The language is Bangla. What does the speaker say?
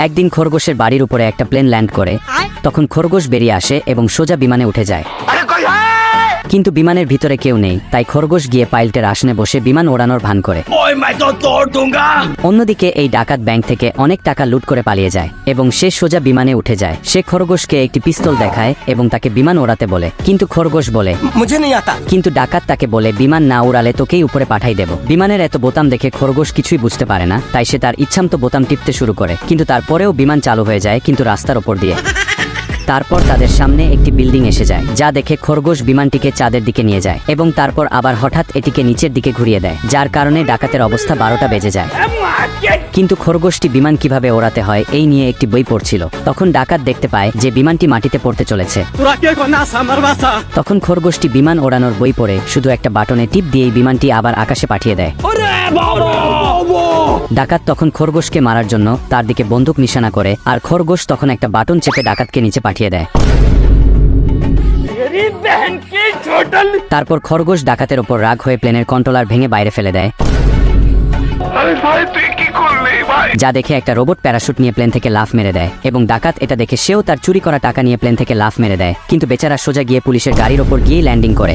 একদিন খরগোশের বাড়ির উপরে একটা প্লেন ল্যান্ড করে। তখন খরগোশ বেরিয়ে আসে এবং সোজা বিমানে উঠে যায়। কিন্তু বিমানের ভিতরে কেউ নেই, তাই খরগোশ গিয়ে পাইলটের আসনে বসে বিমান ওড়ানোর ভান করে। অন্যদিকে এই ডাকাত ব্যাংক থেকে অনেক টাকা লুট করে পালিয়ে যায় এবং সে সোজা বিমানে উঠে যায়। সে খরগোশকে একটি পিস্তল দেখায় এবং তাকে বিমান ওড়াতে বলে, কিন্তু খরগোশ বলে मुझे नहीं आता। কিন্তু ডাকাত তাকে বলে বিমান না উড়ালে তোকেই উপরে পাঠাই দেব। বিমানের এত বোতাম দেখে খরগোশ কিছুই বুঝতে পারে না, তাই সে তার ইচ্ছামতো বোতাম টিপতে শুরু করে, কিন্তু তারপরেও বিমান চালু হয়ে যায়, কিন্তু রাস্তার ওপর দিয়ে। তারপর তাদের সামনে একটি বিল্ডিং এসে যায়, যা দেখে খরগোশ বিমানটিকে চাঁদের দিকে নিয়ে যায় এবং তারপর আবার হঠাৎ এটিকে নিচের দিকে ঘুরিয়ে দেয়, যার কারণে ডাকাতের অবস্থা 12টা বেজে যায়। কিন্তু খরগোশটি বিমান কিভাবে ওড়াতে হয় এই নিয়ে একটি বই পড়ছিল। তখন ডাকাত দেখতে পায় যে বিমানটি মাটিতে পড়তে চলেছে। তখন খরগোশটি বিমান ওড়ানোর বই পড়ে শুধু একটা বাটনে টিপ দিয়েই বিমানটি আবার আকাশে পাঠিয়ে দেয়। ডাকাত তখন খরগোশকে মারার জন্য তার দিকে বন্দুক নিশানা করে, আর খরগোশ তখন একটা বাটন চেপে ডাকাতকে নিচে পাঠিয়ে দেয়। তারপর খরগোশ ডাকাতের ওপর রাগ হয়ে প্লেনের কন্ট্রোলার ভেঙে বাইরে ফেলে দেয়, যা দেখে একটা রোবট প্যারাশুট নিয়ে প্লেন থেকে লাফ মেরে দেয় এবং ডাকাত এটা দেখে সেও তার চুরি করা টাকা নিয়ে প্লেন থেকে লাফ মেরে দেয়, কিন্তু বেচারা সোজা গিয়ে পুলিশের গাড়ির ওপর গিয়ে ল্যান্ডিং করে।